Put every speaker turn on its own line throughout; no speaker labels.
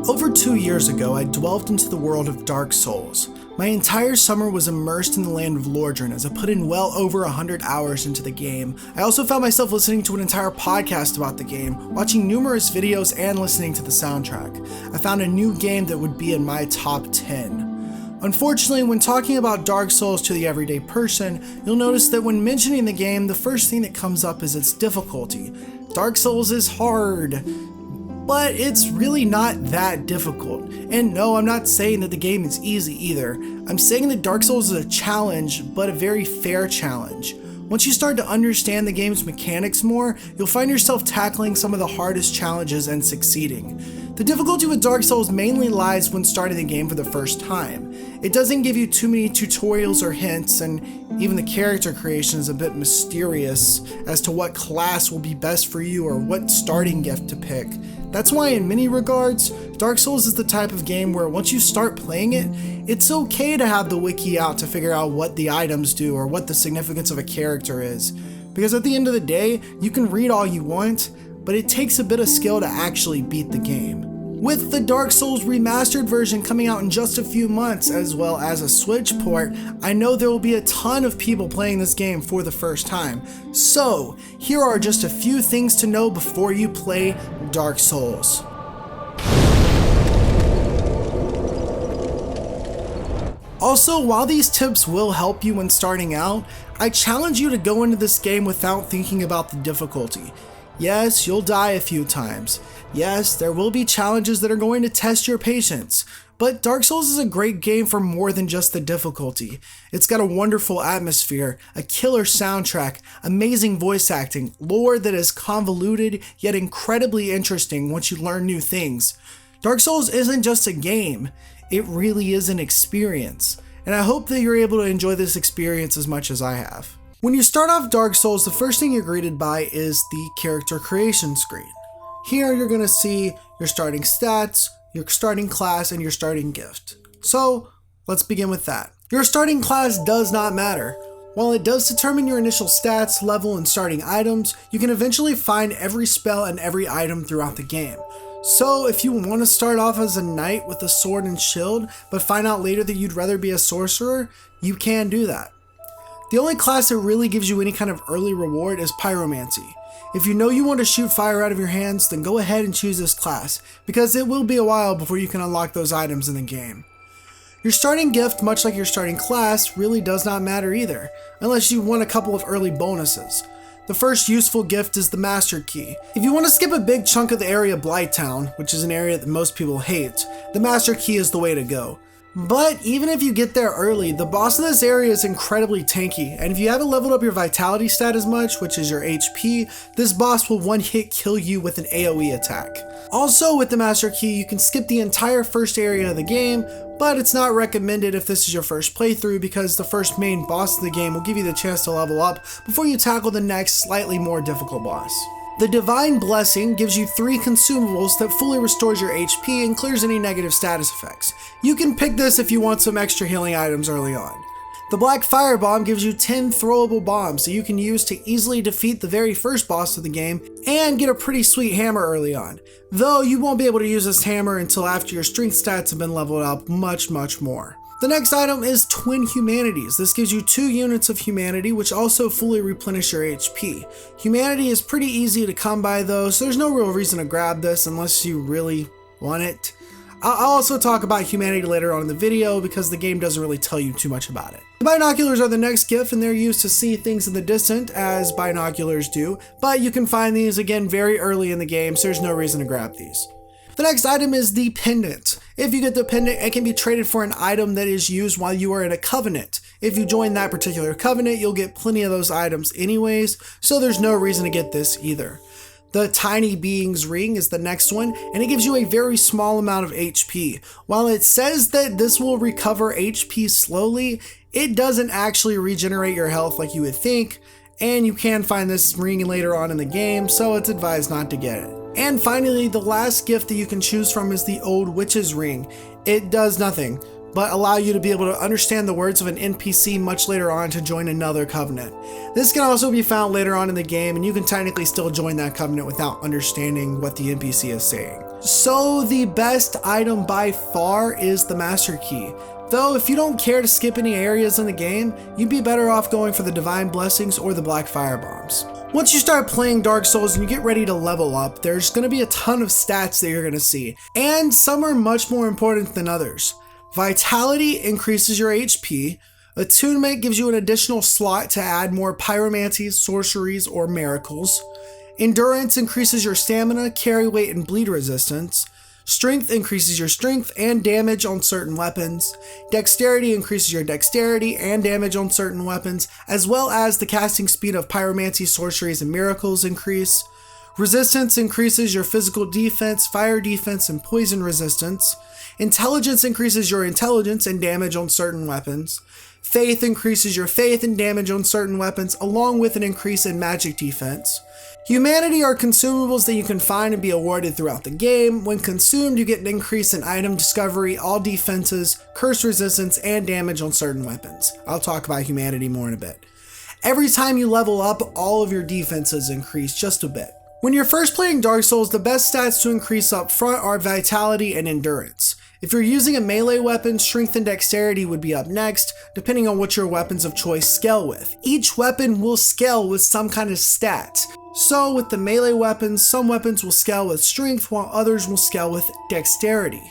Over 2 years ago, I delved into the world of Dark Souls. My entire summer was immersed in the land of Lordran as I put in well over 100 hours into the game. I also found myself listening to an entire podcast about the game, watching numerous videos and listening to the soundtrack. I found a new game that would be in my top 10. Unfortunately, when talking about Dark Souls to the everyday person, you'll notice that when mentioning the game, the first thing that comes up is its difficulty. Dark Souls is hard. But it's really not that difficult. And no, I'm not saying that the game is easy either. I'm saying that Dark Souls is a challenge, but a very fair challenge. Once you start to understand the game's mechanics more, you'll find yourself tackling some of the hardest challenges and succeeding. The difficulty with Dark Souls mainly lies when starting the game for the first time. It doesn't give you too many tutorials or hints, and even the character creation is a bit mysterious as to what class will be best for you or what starting gift to pick. That's why in many regards, Dark Souls is the type of game where once you start playing it, it's okay to have the wiki out to figure out what the items do or what the significance of a character is. Because at the end of the day, you can read all you want, but it takes a bit of skill to actually beat the game. With the Dark Souls Remastered version coming out in just a few months, as well as a Switch port, I know there will be a ton of people playing this game for the first time. So, here are just a few things to know before you play Dark Souls. Also, while these tips will help you when starting out, I challenge you to go into this game without thinking about the difficulty. Yes, you'll die a few times. Yes, there will be challenges that are going to test your patience. But Dark Souls is a great game for more than just the difficulty. It's got a wonderful atmosphere, a killer soundtrack, amazing voice acting, lore that is convoluted yet incredibly interesting once you learn new things. Dark Souls isn't just a game, it really is an experience. And I hope that you're able to enjoy this experience as much as I have. When you start off Dark Souls, the first thing you're greeted by is the character creation screen. Here you're going to see your starting stats, your starting class, and your starting gift. So let's begin with that. Your starting class does not matter. While it does determine your initial stats, level, and starting items, you can eventually find every spell and every item throughout the game. So if you want to start off as a knight with a sword and shield, but find out later that you'd rather be a sorcerer, you can do that. The only class that really gives you any kind of early reward is pyromancy. If you know you want to shoot fire out of your hands, then go ahead and choose this class, because it will be a while before you can unlock those items in the game. Your starting gift, much like your starting class, really does not matter either, unless you want a couple of early bonuses. The first useful gift is the Master Key. If you want to skip a big chunk of the area of Blighttown, which is an area that most people hate, the Master Key is the way to go. But even if you get there early, the boss of this area is incredibly tanky, and if you haven't leveled up your vitality stat as much, which is your HP, this boss will one-hit kill you with an AoE attack. Also, with the Master Key, you can skip the entire first area of the game, but it's not recommended if this is your first playthrough because the first main boss of the game will give you the chance to level up before you tackle the next, slightly more difficult boss. The Divine Blessing gives you 3 consumables that fully restores your HP and clears any negative status effects. You can pick this if you want some extra healing items early on. The Black Fire Bomb gives you 10 throwable bombs that you can use to easily defeat the very first boss of the game and get a pretty sweet hammer early on. Though you won't be able to use this hammer until after your strength stats have been leveled up much more. The next item is Twin Humanities. This gives you 2 units of humanity, which also fully replenish your HP. Humanity is pretty easy to come by though, so there's no real reason to grab this unless you really want it. I'll also talk about humanity later on in the video because the game doesn't really tell you too much about it. The binoculars are the next gift and they're used to see things in the distant as binoculars do, but you can find these again very early in the game, so there's no reason to grab these. The next item is the pendant. If you get the pendant, it can be traded for an item that is used while you are in a covenant. If you join that particular covenant, you'll get plenty of those items anyways, so there's no reason to get this either. The Tiny Being's Ring is the next one, and it gives you a very small amount of HP. While it says that this will recover HP slowly, it doesn't actually regenerate your health like you would think, and you can find this ring later on in the game, so it's advised not to get it. And finally, the last gift that you can choose from is the Old Witch's Ring. It does nothing but allow you to be able to understand the words of an NPC much later on to join another covenant. This can also be found later on in the game, and you can technically still join that covenant without understanding what the NPC is saying. So the best item by far is the Master Key. Though if you don't care to skip any areas in the game, you'd be better off going for the Divine Blessings or the Black Fire Bombs. Once you start playing Dark Souls and you get ready to level up, there's going to be a ton of stats that you're going to see, and some are much more important than others. Vitality increases your HP, Attunement gives you an additional slot to add more pyromancies, sorceries, or miracles. Endurance increases your stamina, carry weight, and bleed resistance. Strength increases your strength and damage on certain weapons. Dexterity increases your dexterity and damage on certain weapons, as well as the casting speed of pyromancy, sorceries, and miracles increase. Resistance increases your physical defense, fire defense, and poison resistance. Intelligence increases your intelligence and damage on certain weapons. Faith increases your faith and damage on certain weapons, along with an increase in magic defense. Humanity are consumables that you can find and be awarded throughout the game. When consumed, you get an increase in item discovery, all defenses, curse resistance, and damage on certain weapons. I'll talk about humanity more in a bit. Every time you level up, all of your defenses increase just a bit. When you're first playing Dark Souls, the best stats to increase up front are vitality and endurance. If you're using a melee weapon, strength and dexterity would be up next, depending on what your weapons of choice scale with. Each weapon will scale with some kind of stat. So with the melee weapons, some weapons will scale with strength while others will scale with dexterity.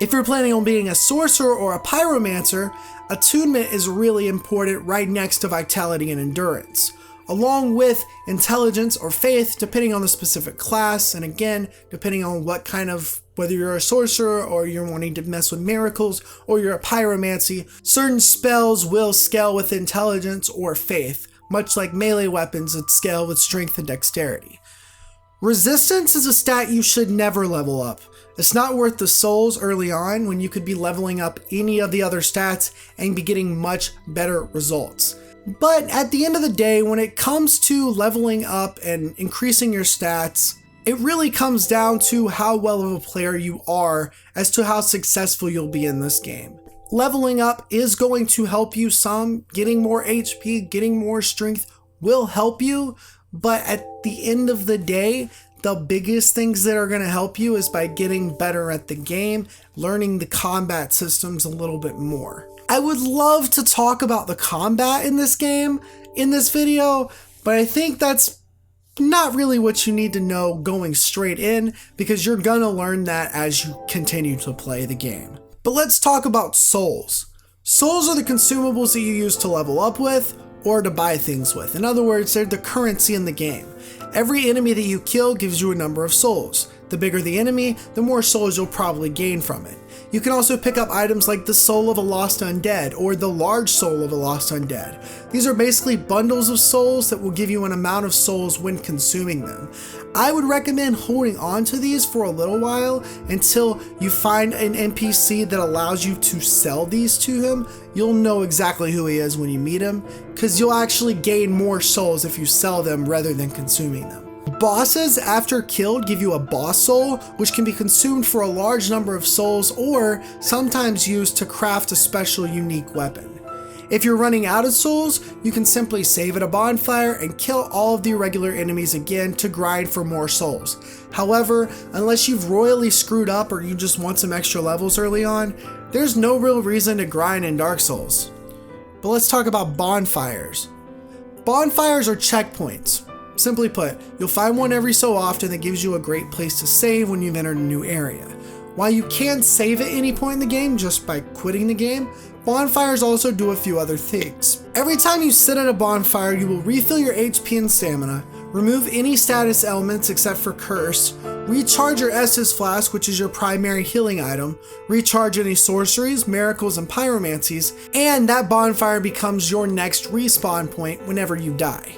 If you're planning on being a sorcerer or a pyromancer, attunement is really important right next to vitality and endurance, along with intelligence or faith depending on the specific class, and again, depending on whether you're a sorcerer or you're wanting to mess with miracles or you're a pyromancy, certain spells will scale with intelligence or faith, much like melee weapons that scale with strength and dexterity. Resistance is a stat you should never level up. It's not worth the souls early on when you could be leveling up any of the other stats and be getting much better results. But at the end of the day, when it comes to leveling up and increasing your stats, it really comes down to how well of a player you are as to how successful you'll be in this game. Leveling up is going to help you some. Getting more HP, getting more strength will help you, but at the end of the day, the biggest things that are going to help you is by getting better at the game, learning the combat systems a little bit more. I would love to talk about the combat in this game in this video, but I think that's not really what you need to know going straight in, because you're gonna learn that as you continue to play the game. But let's talk about souls. Souls are the consumables that you use to level up with or to buy things with. In other words, they're the currency in the game. Every enemy that you kill gives you a number of souls. The bigger the enemy, the more souls you'll probably gain from it. You can also pick up items like the Soul of a Lost Undead or the Large Soul of a Lost Undead. These are basically bundles of souls that will give you an amount of souls when consuming them. I would recommend holding on to these for a little while until you find an NPC that allows you to sell these to him. You'll know exactly who he is when you meet him, because you'll actually gain more souls if you sell them rather than consuming them. Bosses, after killed, give you a boss soul, which can be consumed for a large number of souls or sometimes used to craft a special unique weapon. If you're running out of souls, you can simply save at a bonfire and kill all of the irregular enemies again to grind for more souls. However, unless you've royally screwed up or you just want some extra levels early on, there's no real reason to grind in Dark Souls. But let's talk about bonfires. Bonfires are checkpoints. Simply put, you'll find one every so often that gives you a great place to save when you've entered a new area. While you can save at any point in the game just by quitting the game, bonfires also do a few other things. Every time you sit at a bonfire, you will refill your HP and stamina, remove any status elements except for curse, recharge your Estus Flask, which is your primary healing item, recharge any sorceries, miracles, and pyromancies, and that bonfire becomes your next respawn point whenever you die.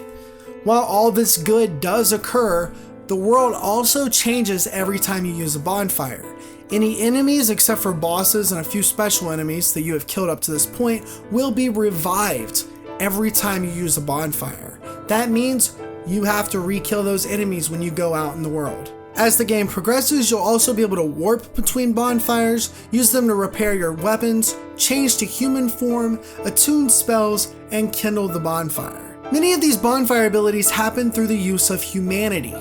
While all this good does occur, the world also changes every time you use a bonfire. Any enemies, except for bosses and a few special enemies that you have killed up to this point, will be revived every time you use a bonfire. That means you have to re-kill those enemies when you go out in the world. As the game progresses, you'll also be able to warp between bonfires, use them to repair your weapons, change to human form, attune spells, and kindle the bonfire. Many of these bonfire abilities happen through the use of humanity.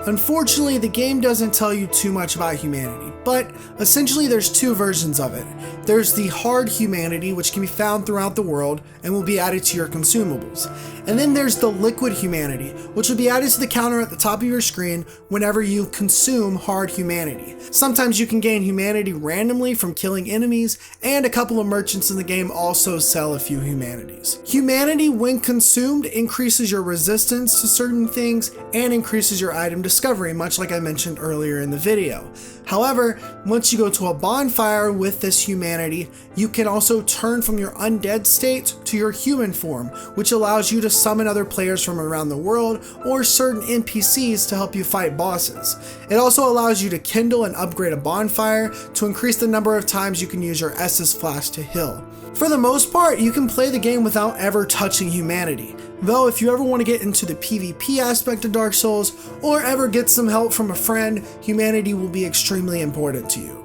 Unfortunately, the game doesn't tell you too much about humanity, but essentially there's two versions of it. There's the hard humanity, which can be found throughout the world and will be added to your consumables. And then there's the liquid humanity, which will be added to the counter at the top of your screen whenever you consume hard humanity. Sometimes you can gain humanity randomly from killing enemies, and a couple of merchants in the game also sell a few humanities. Humanity, when consumed, increases your resistance to certain things and increases your item discovery, much like I mentioned earlier in the video. However, once you go to a bonfire with this humanity, you can also turn from your undead state to your human form, which allows you to summon other players from around the world or certain NPCs to help you fight bosses. It also allows you to kindle and upgrade a bonfire to increase the number of times you can use your Estus Flask to heal. For the most part, you can play the game without ever touching humanity. Though if you ever want to get into the PvP aspect of Dark Souls, or ever get some help from a friend, humanity will be extremely important to you.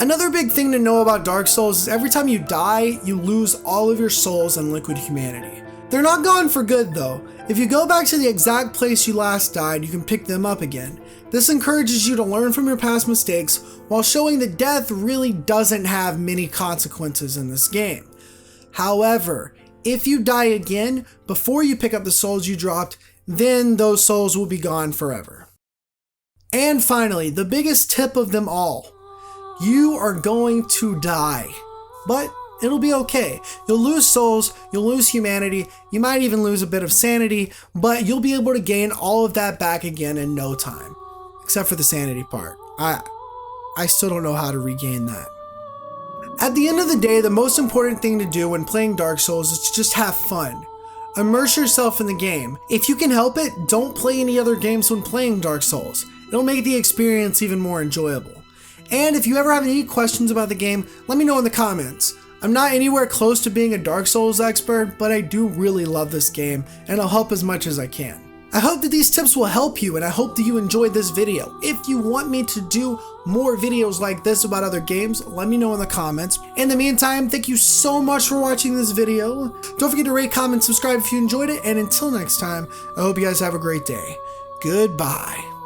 Another big thing to know about Dark Souls is every time you die, you lose all of your souls and liquid humanity. They're not gone for good though. If you go back to the exact place you last died, you can pick them up again. This encourages you to learn from your past mistakes while showing that death really doesn't have many consequences in this game. However, if you die again before you pick up the souls you dropped, then those souls will be gone forever. And finally, the biggest tip of them all. You are going to die, but it'll be okay. You'll lose souls, you'll lose humanity, you might even lose a bit of sanity, but you'll be able to gain all of that back again in no time. Except for the sanity part. I still don't know how to regain that. At the end of the day, the most important thing to do when playing Dark Souls is to just have fun. Immerse yourself in the game. If you can help it, don't play any other games when playing Dark Souls. It'll make the experience even more enjoyable. And if you ever have any questions about the game, let me know in the comments. I'm not anywhere close to being a Dark Souls expert, but I do really love this game, and I'll help as much as I can. I hope that these tips will help you, and I hope that you enjoyed this video. If you want me to do more videos like this about other games, let me know in the comments. In the meantime, thank you so much for watching this video. Don't forget to rate, comment, subscribe if you enjoyed it, and until next time, I hope you guys have a great day. Goodbye.